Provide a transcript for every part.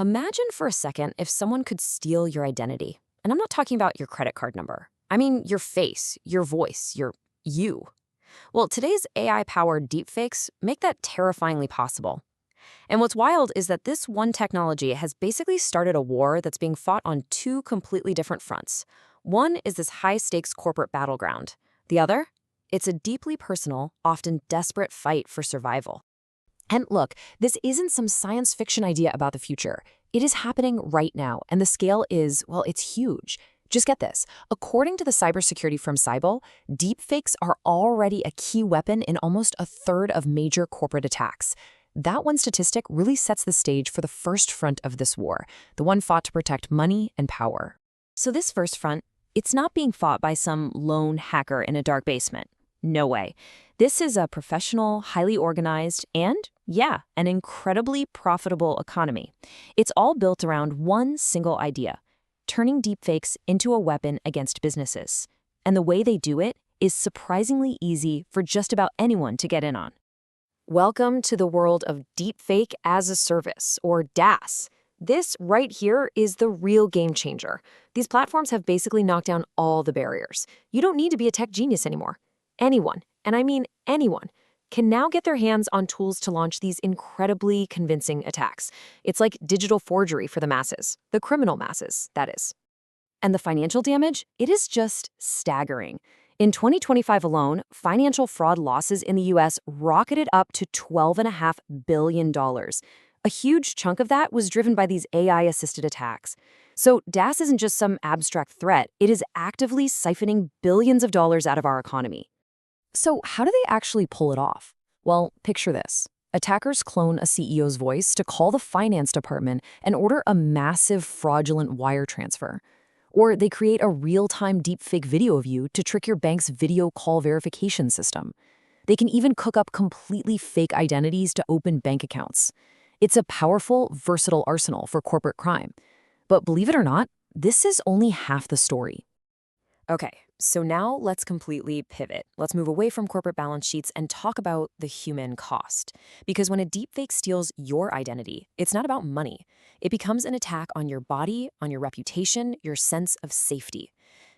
Imagine for a second if someone could steal your identity. And I'm not talking about your credit card number. I mean your face, your voice, your you. Well, today's AI-powered deepfakes make that terrifyingly possible. And what's wild is that this one technology has basically started a war that's being fought on two completely different fronts. One is this high-stakes corporate battleground. The other? It's a deeply personal, often desperate fight for survival. And look, this isn't some science fiction idea about the future. It is happening right now, and the scale is, well, it's huge. Just get this. According to the cybersecurity firm Cybol, deepfakes are already a key weapon in almost a third of major corporate attacks. That one statistic really sets the stage for the first front of this war, the one fought to protect money and power. So this first front, it's not being fought by some lone hacker in a dark basement. No way. This is a professional, highly organized, and, yeah, an incredibly profitable economy. It's all built around one single idea: turning deepfakes into a weapon against businesses. And the way they do it is surprisingly easy for just about anyone to get in on. Welcome to the world of Deepfake as a Service, or DaaS. This right here is the real game changer. These platforms have basically knocked down all the barriers. You don't need to be a tech genius anymore. Anyone, and I mean anyone, can now get their hands on tools to launch these incredibly convincing attacks. It's like digital forgery for the masses, the criminal masses, that is. And the financial damage? It is just staggering. In 2025 alone, financial fraud losses in the US rocketed up to $12.5 billion. A huge chunk of that was driven by these AI-assisted attacks. So DaaS isn't just some abstract threat, it is actively siphoning billions of dollars out of our economy. So how do they actually pull it off? Well, picture this. Attackers clone a CEO's voice to call the finance department and order a massive fraudulent wire transfer. Or they create a real-time deepfake video of you to trick your bank's video call verification system. They can even cook up completely fake identities to open bank accounts. It's a powerful, versatile arsenal for corporate crime. But believe it or not, this is only half the story. Okay, so now let's completely pivot. Let's move away from corporate balance sheets and talk about the human cost. Because when a deepfake steals your identity, it's not about money. It becomes an attack on your body, on your reputation, your sense of safety.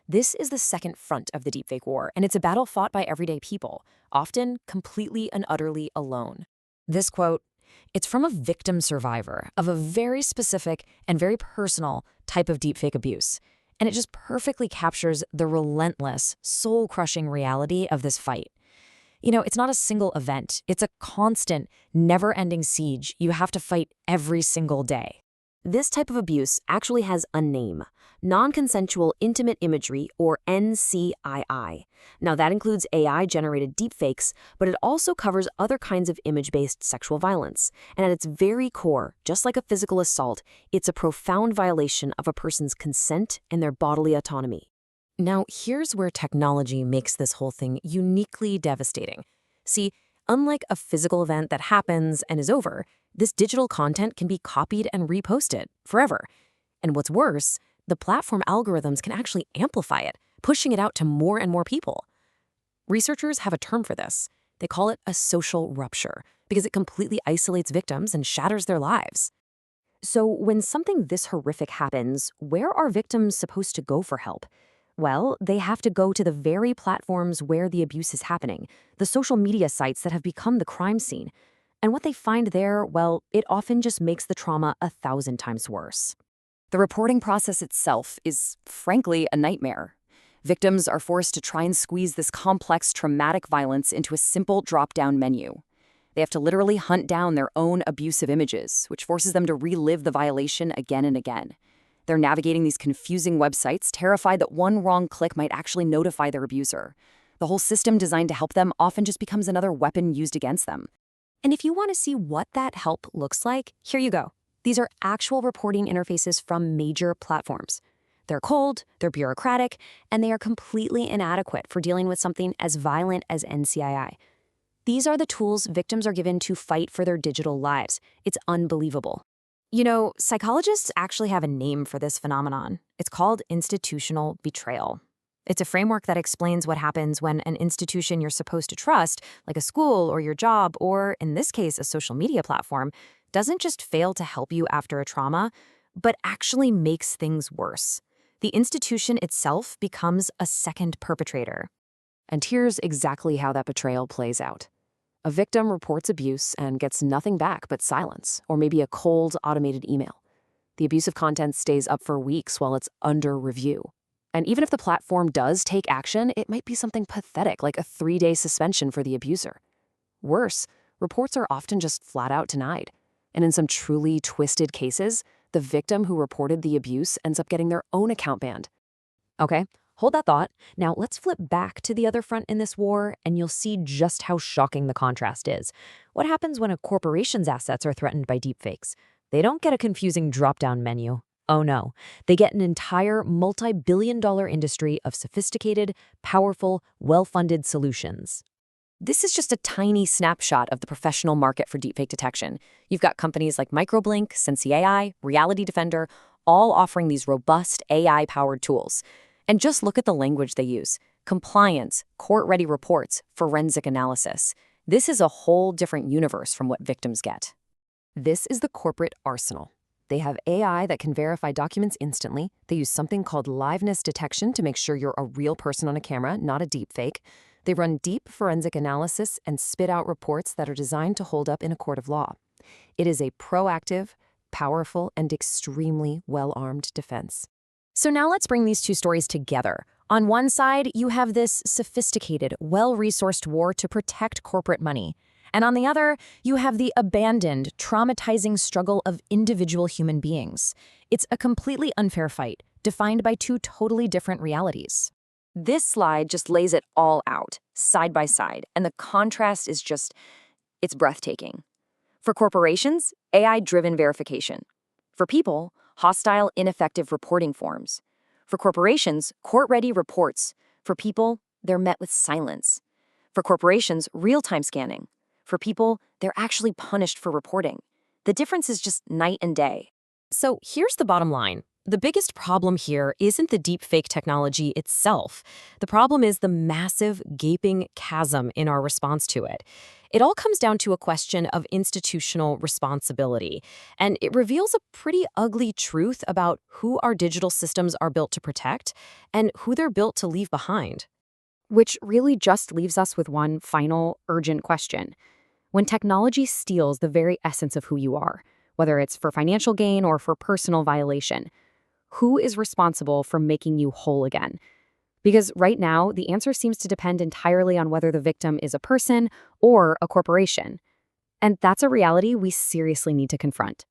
This is the second front of the deepfake war, and it's a battle fought by everyday people, often completely and utterly alone. This quote, it's from a victim survivor of a very specific and very personal type of deepfake abuse. And it just perfectly captures the relentless, soul-crushing reality of this fight. You know, it's not a single event. It's a constant, never-ending siege you have to fight every single day. This type of abuse actually has a name: non-consensual intimate imagery, or NCII. Now, that includes AI-generated deepfakes, but it also covers other kinds of image-based sexual violence. And at its very core, just like a physical assault, it's a profound violation of a person's consent and their bodily autonomy. Now, here's where technology makes this whole thing uniquely devastating. See, unlike a physical event that happens and is over, this digital content can be copied and reposted forever. And what's worse, the platform algorithms can actually amplify it, pushing it out to more and more people. Researchers have a term for this. They call it a social rupture, because it completely isolates victims and shatters their lives. So when something this horrific happens, where are victims supposed to go for help? Well, they have to go to the very platforms where the abuse is happening, the social media sites that have become the crime scene. And what they find there, well, it often just makes the trauma 1,000 times worse. The reporting process itself is, frankly, a nightmare. Victims are forced to try and squeeze this complex, traumatic violence into a simple drop-down menu. They have to literally hunt down their own abusive images, which forces them to relive the violation again and again. They're navigating these confusing websites, terrified that one wrong click might actually notify their abuser. The whole system designed to help them often just becomes another weapon used against them. And if you want to see what that help looks like, here you go. These are actual reporting interfaces from major platforms. They're cold, they're bureaucratic, and they are completely inadequate for dealing with something as violent as NCII. These are the tools victims are given to fight for their digital lives. It's unbelievable. You know, psychologists actually have a name for this phenomenon. It's called institutional betrayal. It's a framework that explains what happens when an institution you're supposed to trust, like a school or your job, or in this case, a social media platform, doesn't just fail to help you after a trauma, but actually makes things worse. The institution itself becomes a second perpetrator. And here's exactly how that betrayal plays out. A victim reports abuse and gets nothing back but silence, or maybe a cold, automated email. The abusive content stays up for weeks while it's under review. And even if the platform does take action, it might be something pathetic, like a 3-day suspension for the abuser. Worse, reports are often just flat out denied. And in some truly twisted cases, the victim who reported the abuse ends up getting their own account banned. Okay, hold that thought. Now let's flip back to the other front in this war, and you'll see just how shocking the contrast is. What happens when a corporation's assets are threatened by deepfakes? They don't get a confusing drop-down menu. Oh no, they get an entire multi-billion-dollar industry of sophisticated, powerful, well-funded solutions. This is just a tiny snapshot of the professional market for deepfake detection. You've got companies like Microblink, Sensi AI, Reality Defender, all offering these robust AI-powered tools. And just look at the language they use: compliance, court-ready reports, forensic analysis. This is a whole different universe from what victims get. This is the corporate arsenal. They have AI that can verify documents instantly. They use something called liveness detection to make sure you're a real person on a camera, not a deepfake. They run deep forensic analysis and spit out reports that are designed to hold up in a court of law. It is a proactive, powerful, and extremely well-armed defense. So now let's bring these two stories together. On one side, you have this sophisticated, well-resourced war to protect corporate money. And on the other, you have the abandoned, traumatizing struggle of individual human beings. It's a completely unfair fight, defined by two totally different realities. This slide just lays it all out, side by side, and the contrast is it's breathtaking. For corporations, AI-driven verification. For people, hostile, ineffective reporting forms. For corporations, court-ready reports. For people, they're met with silence. For corporations, real-time scanning. For people, they're actually punished for reporting. The difference is just night and day. So here's the bottom line. The biggest problem here isn't the deepfake technology itself. The problem is the massive, gaping chasm in our response to it. It all comes down to a question of institutional responsibility, and it reveals a pretty ugly truth about who our digital systems are built to protect and who they're built to leave behind. Which really just leaves us with one final, urgent question. When technology steals the very essence of who you are, whether it's for financial gain or for personal violation, who is responsible for making you whole again? Because right now, the answer seems to depend entirely on whether the victim is a person or a corporation. And that's a reality we seriously need to confront.